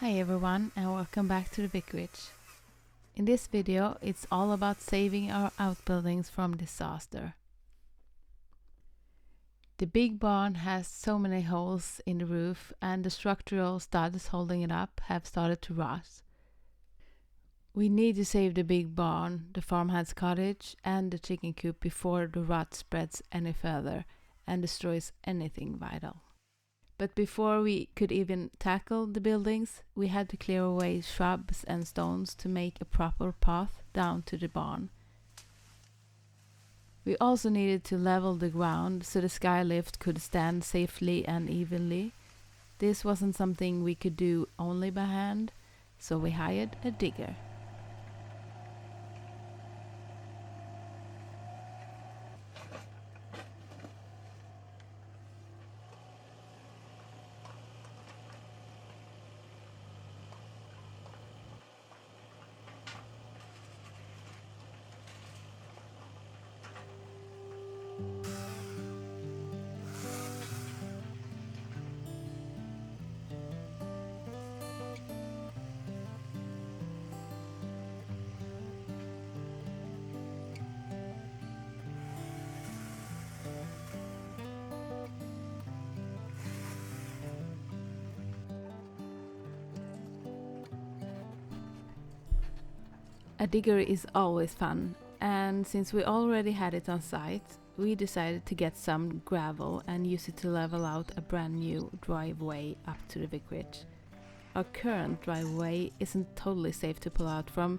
Hi everyone and welcome back to the Vicarage. In this video it's all about saving our outbuildings from disaster. The big barn has so many holes in the roof and the structural studs holding it up have started to rot. We need to save the big barn, the farmhand's cottage and the chicken coop before the rot spreads any further and destroys anything vital. But before we could even tackle the buildings, we had to clear away shrubs and stones to make a proper path down to the barn. We also needed to level the ground so the sky lift could stand safely and evenly. This wasn't something we could do only by hand, so we hired a digger. A digger is always fun, and since we already had it on site, we decided to get some gravel and use it to level out a brand new driveway up to the vicarage. Our current driveway isn't totally safe to pull out from,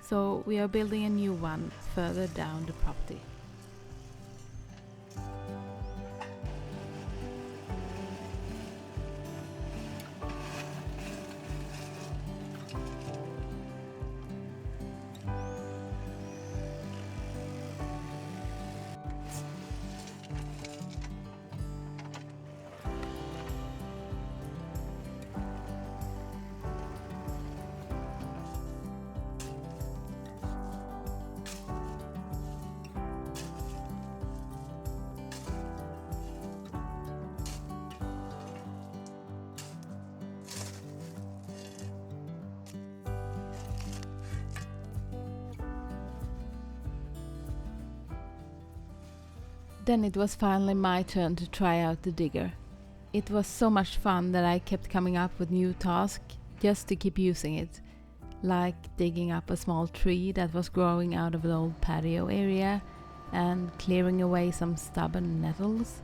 so we are building a new one further down the property. Then it was finally my turn to try out the digger. It was so much fun that I kept coming up with new tasks just to keep using it, like digging up a small tree that was growing out of an old patio area and clearing away some stubborn nettles.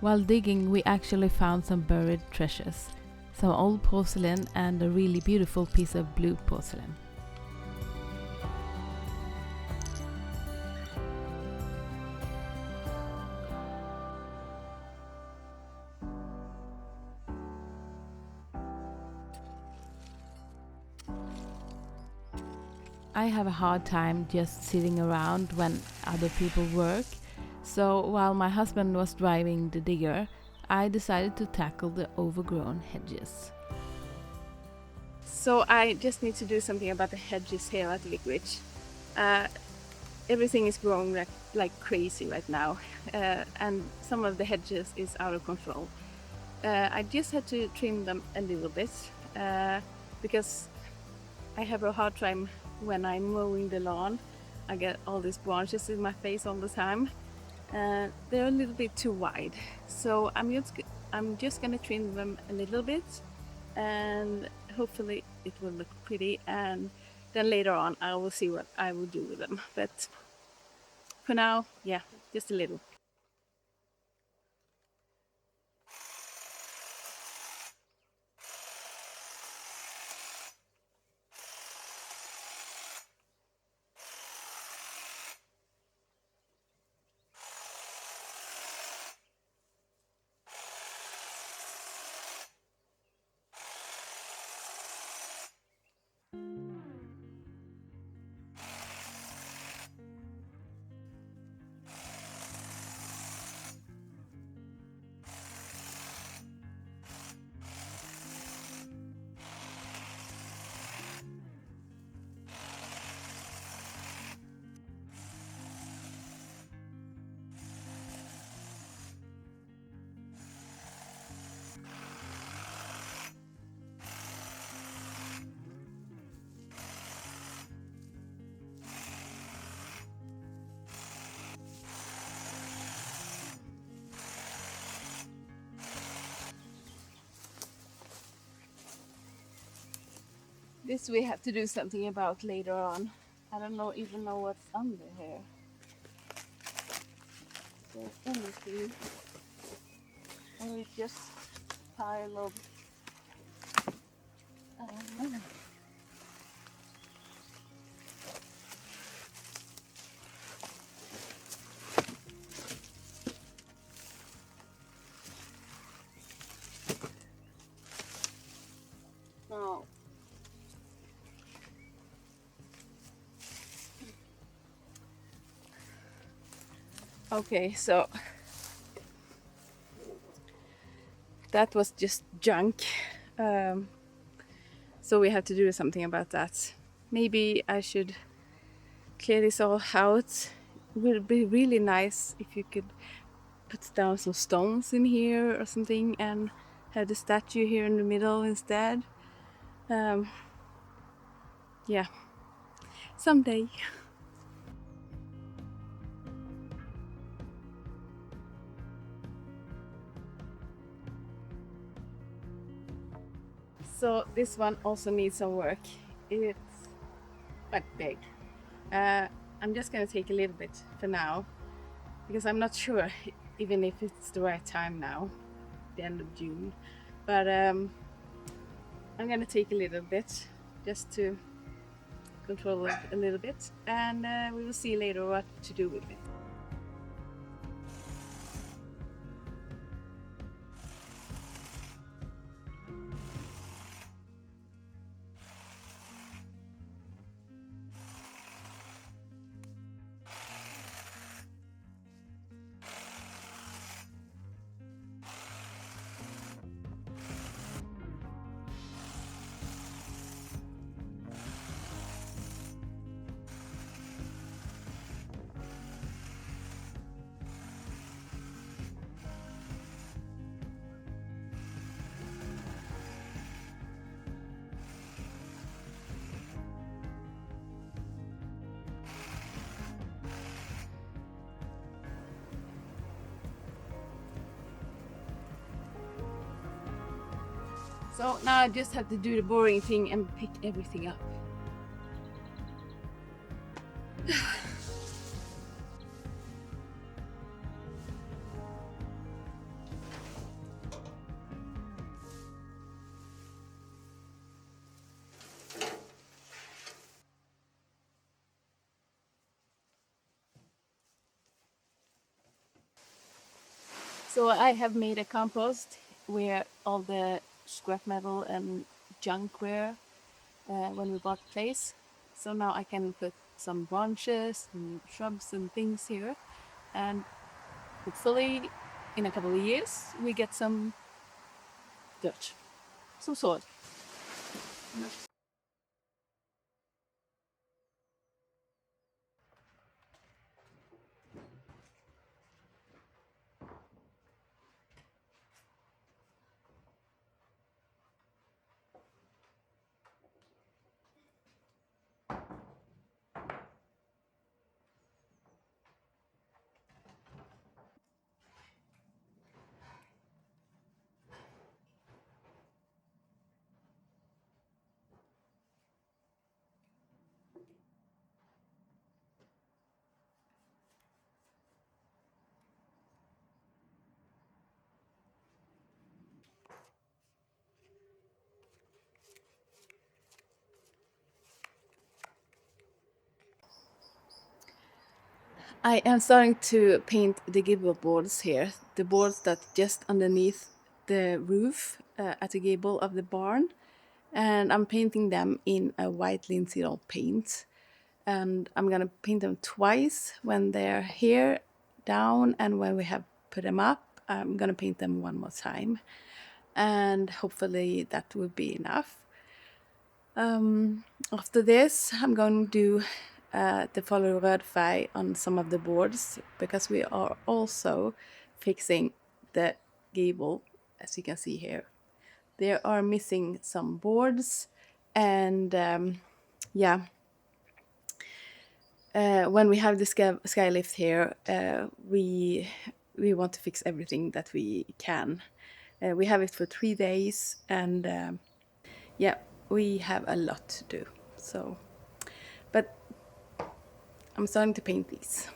While digging, we actually found some buried treasures, some old porcelain and a really beautiful piece of blue porcelain. I have a hard time just sitting around when other people work, so while my husband was driving the digger, I decided to tackle the overgrown hedges. So I just need to do something about the hedges here at Vicarage. Everything is growing like crazy right now, and some of the hedges is out of control. I just had to trim them a little bit because I have a hard time when I'm mowing the lawn. I get all these branches in my face all the time. They're a little bit too wide, so I'm just gonna trim them a little bit, and hopefully it will look pretty. And then later on, I will see what I will do with them. But for now, yeah, just a little. This we have to do something about later on. I don't even know what's under here. Is there anything? Or it's just pile of I don't know. No. Okay, so that was just junk. So we have to do something about that. Maybe I should clear this all out. It would be really nice if you could put down some stones in here or something and have the statue here in the middle instead. Yeah, someday. So this one also needs some work. It's quite big. I'm just gonna take a little bit for now because I'm not sure even if it's the right time now, the end of June. But I'm gonna take a little bit just to control it a little bit, and we will see later what to do with it. So now I just have to do the boring thing and pick everything up. So I have made a compost where all the scrap metal and junk were when we bought the place. So now I can put some branches and shrubs and things here, and hopefully in a couple of years we get some dirt, some soil. I am starting to paint the gable boards here, the boards that just underneath the roof at the gable of the barn, and I'm painting them in a white linseed paint, and I'm gonna paint them twice when they're here down, and when we have put them up I'm gonna paint them one more time, and hopefully that will be enough. After this I'm going to do the follow rot.The on some of the boards, because we are also fixing the gable. As you can see here, there are missing some boards, and yeah, when we have the skylift here, we want to fix everything that we can. We have it for 3 days, and yeah, we have a lot to do. So, but I'm starting to paint these.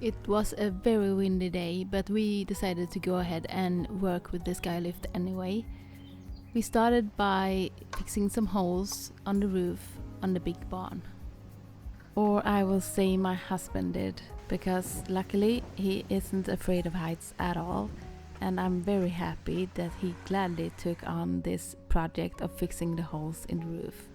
It was a very windy day, but we decided to go ahead and work with the skylift anyway. We started by fixing some holes on the roof on the big barn. Or I will say my husband did, because luckily he isn't afraid of heights at all, and I'm very happy that he gladly took on this project of fixing the holes in the roof.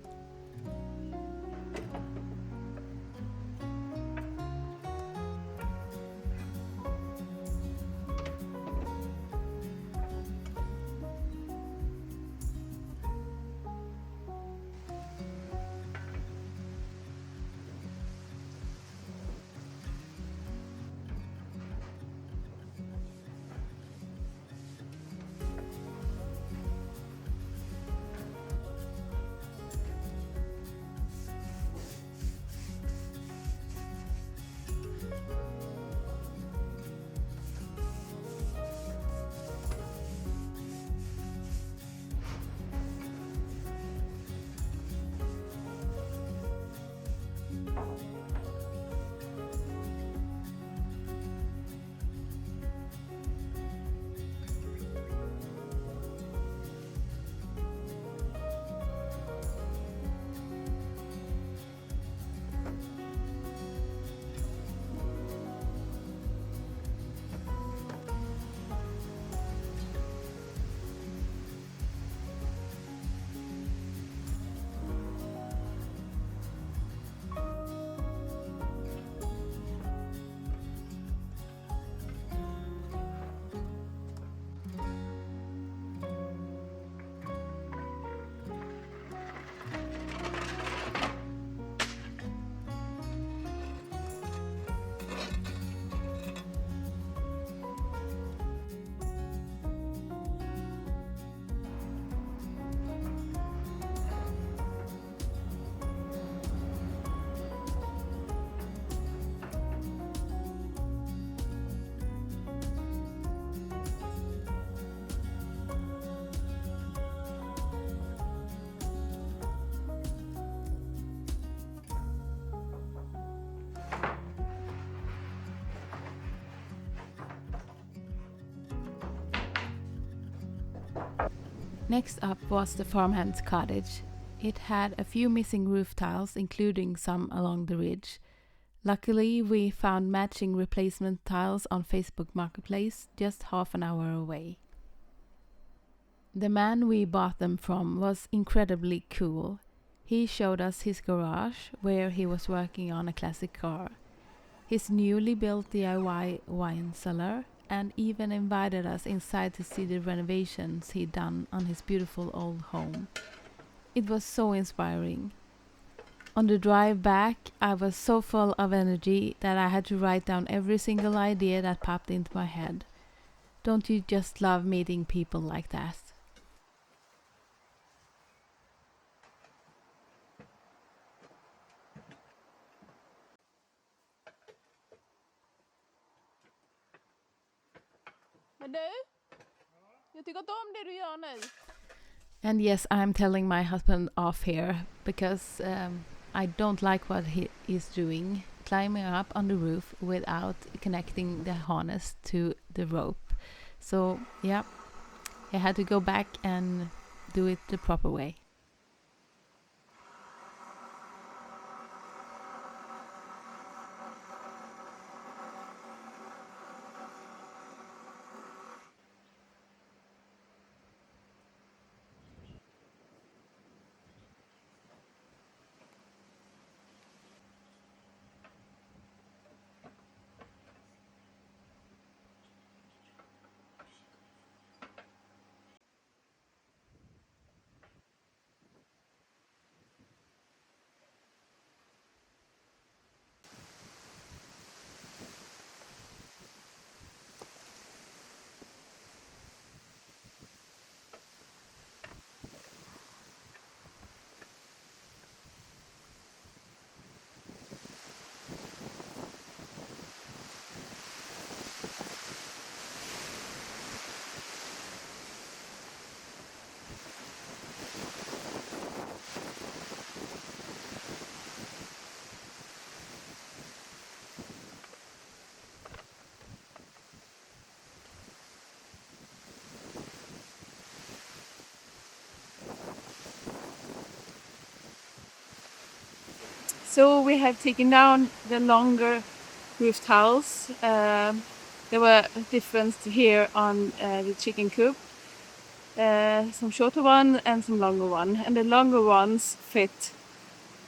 Next up was the farmhand's cottage. It had a few missing roof tiles, including some along the ridge. Luckily, we found matching replacement tiles on Facebook Marketplace, just half an hour away. The man we bought them from was incredibly cool. He showed us his garage, where he was working on a classic car, his newly built DIY wine cellar, and even invited us inside to see the renovations he'd done on his beautiful old home. It was so inspiring. On the drive back, I was so full of energy that I had to write down every single idea that popped into my head. Don't you just love meeting people like that? Men du, jag tycker inte om det du gör nu. And yes, I'm telling my husband off here because I don't like what he is doing, climbing up on the roof without connecting the harness to the rope. So yeah, I had to go back and do it the proper way. So we have taken down the longer roof tiles. There were a difference here on the chicken coop. Some shorter one and some longer one. And the longer ones fit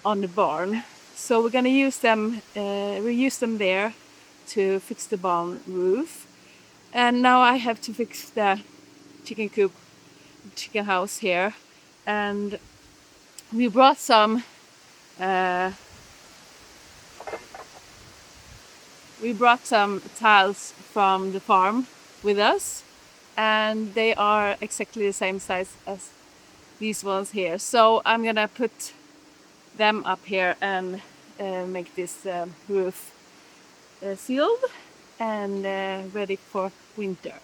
on the barn. So we're gonna use them, reuse them there to fix the barn roof. And now I have to fix the chicken coop, chicken house here. And we brought some tiles from the farm with us, and they are exactly the same size as these ones here. So I'm gonna put them up here and make this roof sealed and ready for winter.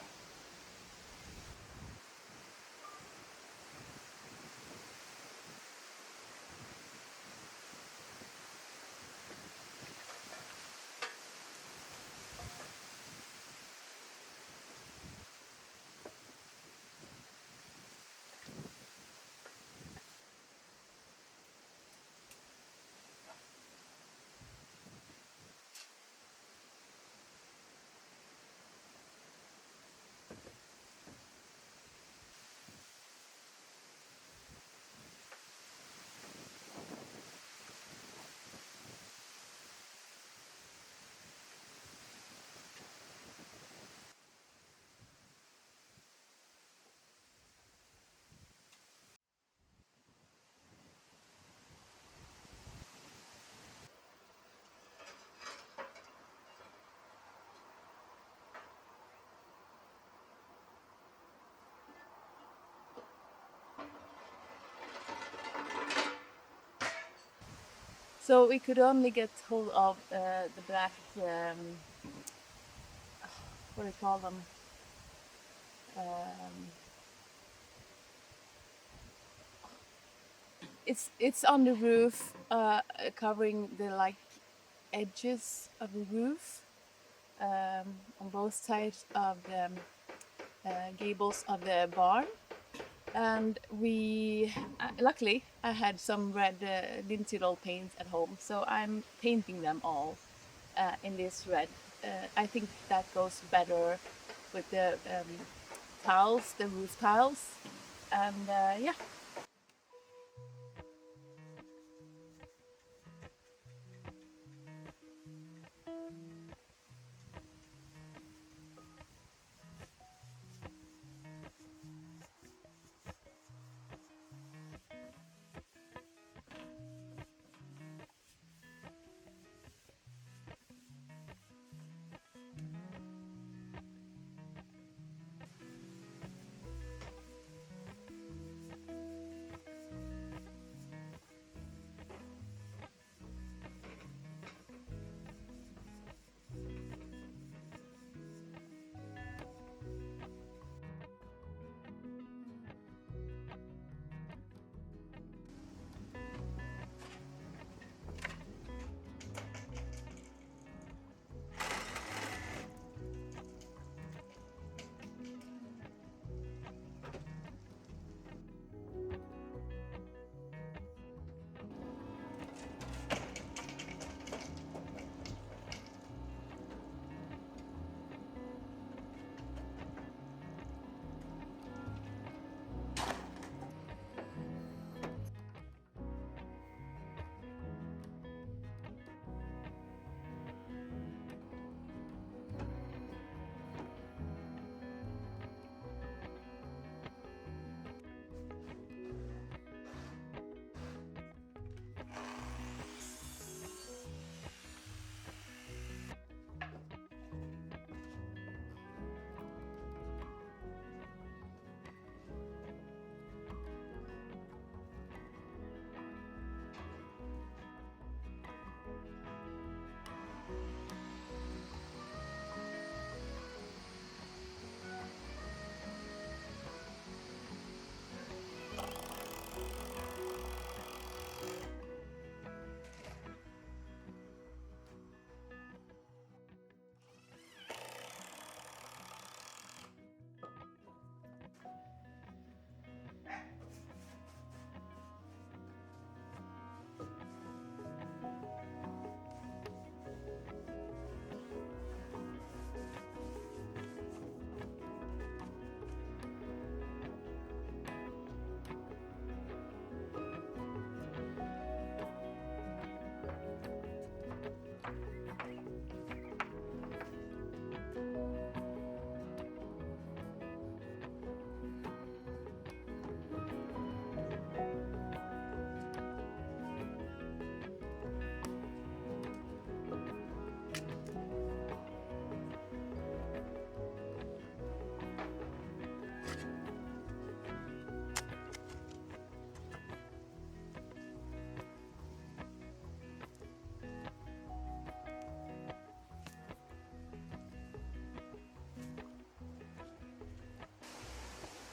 So we could only get hold of the black, what do you call them? It's on the roof, covering the like edges of the roof on both sides of the gables of the barn. And we luckily I had some red linseed oil paints at home, so I'm painting them all in this red. I think that goes better with the tiles, the roof tiles, and yeah.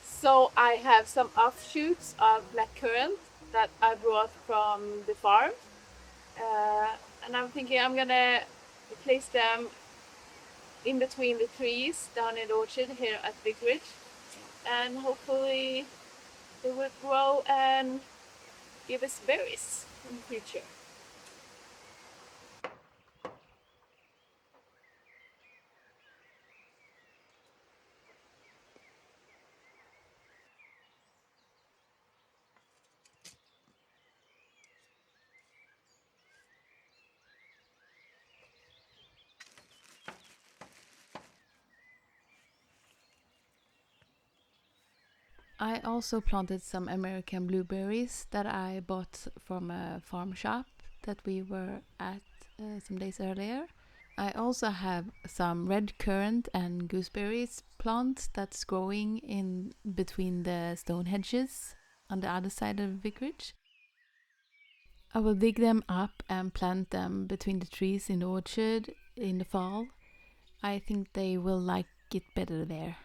So I have some offshoots of blackcurrant that I brought from the farm, and I'm thinking I'm gonna place them in between the trees down in the orchard here at Vicarage, and hopefully they will grow and give us berries in the future. I also planted some American blueberries that I bought from a farm shop that we were at some days earlier. I also have some red currant and gooseberries plants that's growing in between the stone hedges on the other side of the vicarage. I will dig them up and plant them between the trees in the orchard in the fall. I think they will like it better there.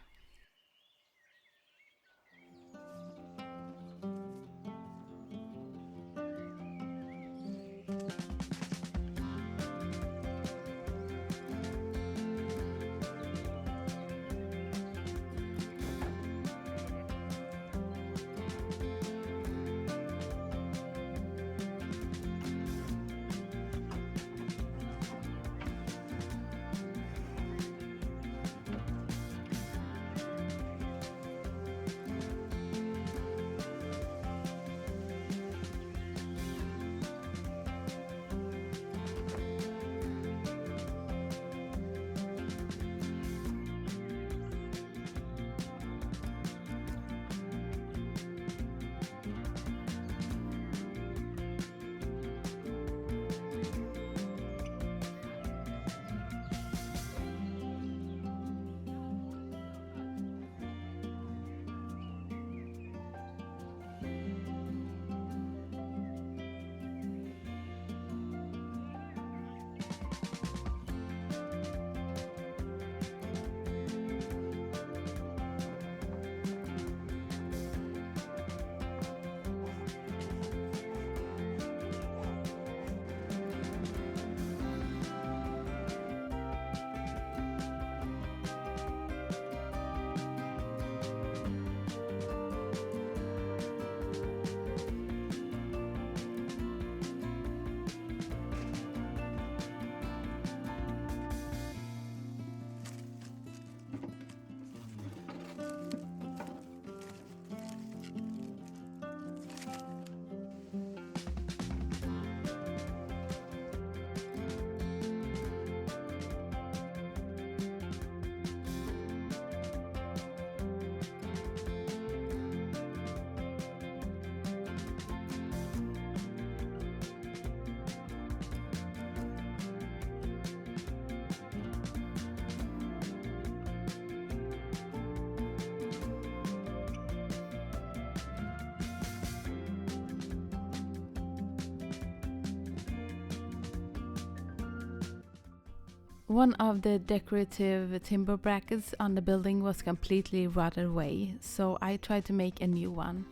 One of the decorative timber brackets on the building was completely rotted away, so I tried to make a new one.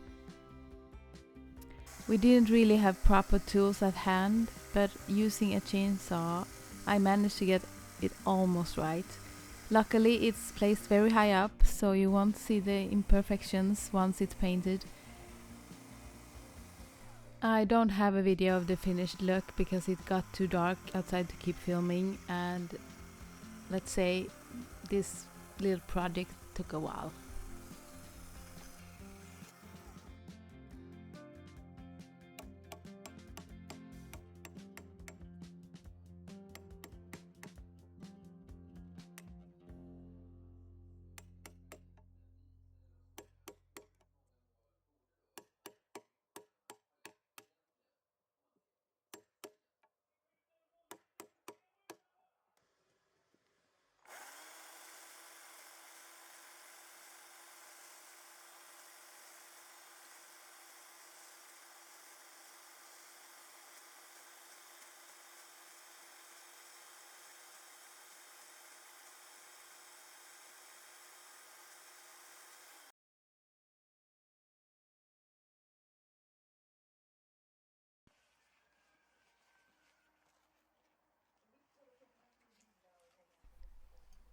We didn't really have proper tools at hand, but using a chainsaw, I managed to get it almost right. Luckily, it's placed very high up, so you won't see the imperfections once it's painted. I don't have a video of the finished look because it got too dark outside to keep filming, and let's say this little project took a while.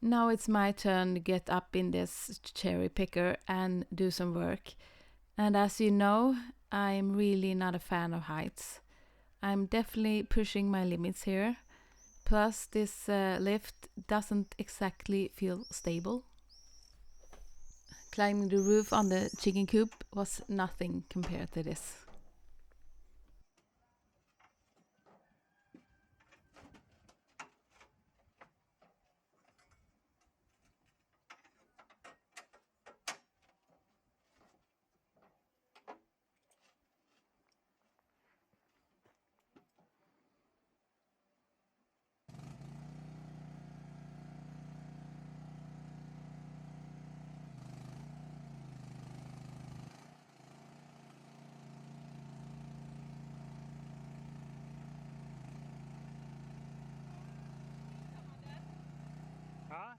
Now it's my turn to get up in this cherry picker and do some work. And as you know, I'm really not a fan of heights. I'm definitely pushing my limits here. Plus, this lift doesn't exactly feel stable. Climbing the roof on the chicken coop was nothing compared to this. Ja.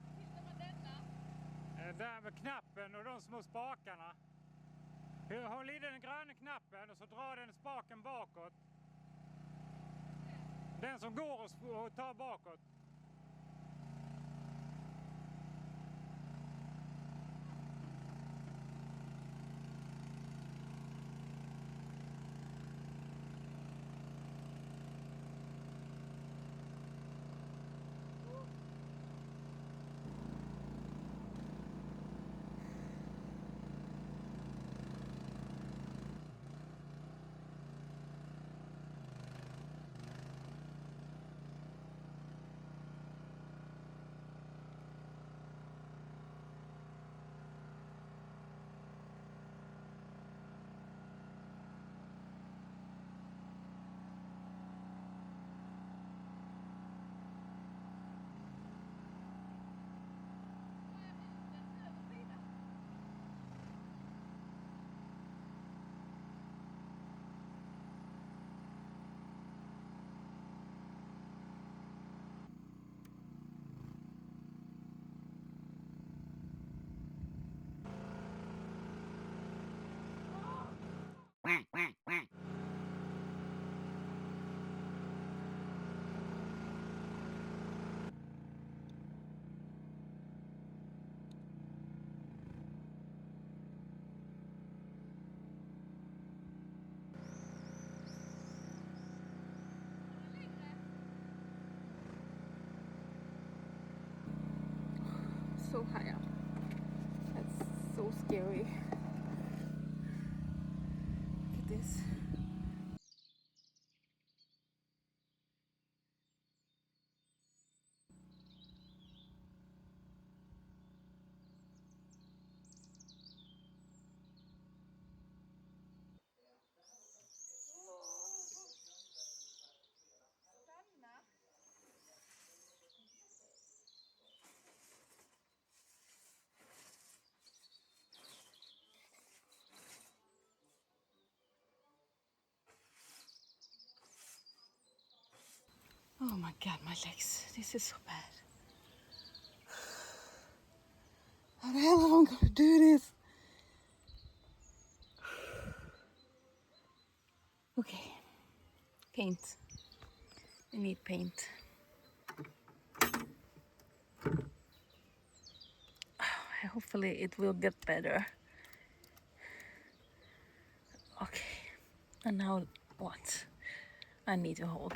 Där med knappen och de små spakarna. Håll i den gröna knappen och så drar den spaken bakåt. Den som går och tar bakåt. So high up. That's so scary. Look at this. Oh my god, my legs. This is so bad. How the hell am I gonna do this? Okay, paint. We need paint. Hopefully it will get better. Okay, and now what? I need to hold.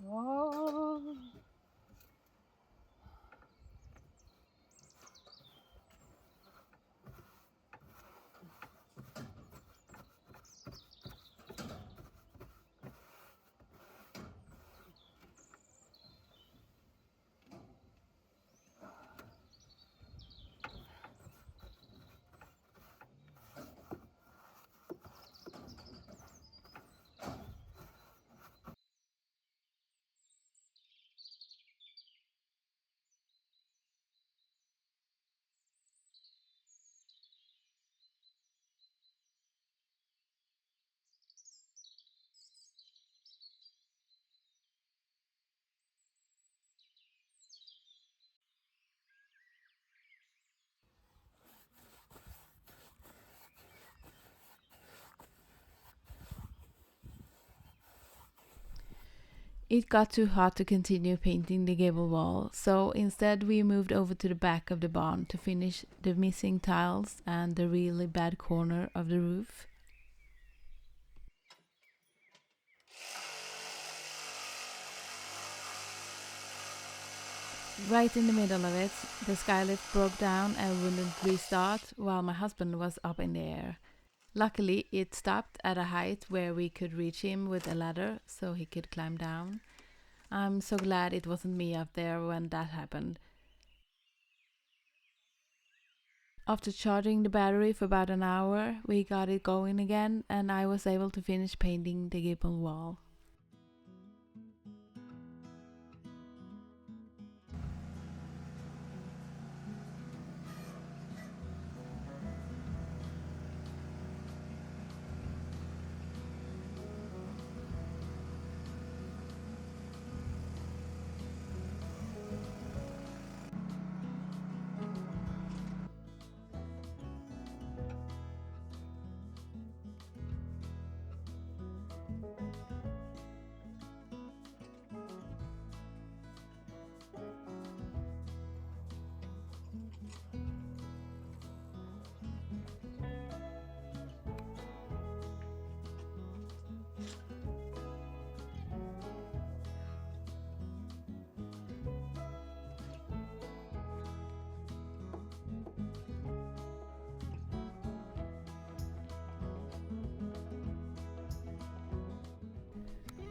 Whoa. It got too hot to continue painting the gable wall, so instead we moved over to the back of the barn to finish the missing tiles and the really bad corner of the roof. Right in the middle of it, the skylift broke down and wouldn't restart while my husband was up in the air. Luckily, it stopped at a height where we could reach him with a ladder so he could climb down. I'm so glad it wasn't me up there when that happened. After charging the battery for about an hour, we got it going again and I was able to finish painting the gable wall.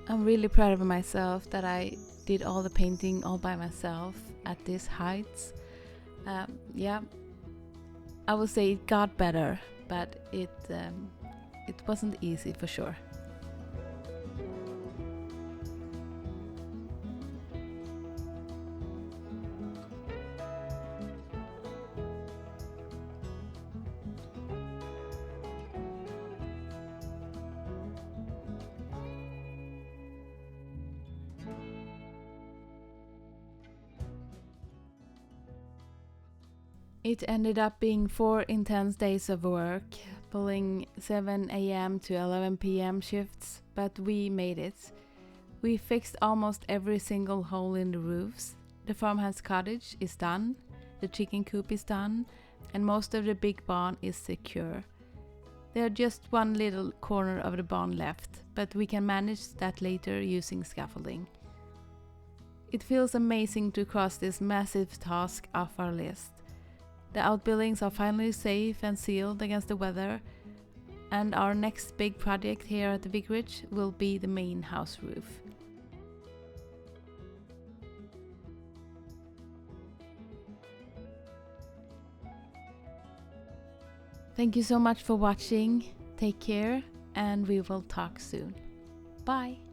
I'm really proud of myself that I did all the painting all by myself at this height. Yeah, I would say it got better, but it wasn't easy for sure. It ended up being 4 intense days of work, pulling 7 a.m. to 11 p.m. shifts, but we made it. We fixed almost every single hole in the roofs. The farmhouse cottage is done, the chicken coop is done, and most of the big barn is secure. There's just one little corner of the barn left, but we can manage that later using scaffolding. It feels amazing to cross this massive task off our list. The outbuildings are finally safe and sealed against the weather, and our next big project here at the Vicarage will be the main house roof. Thank you so much for watching. Take care, and we will talk soon. Bye!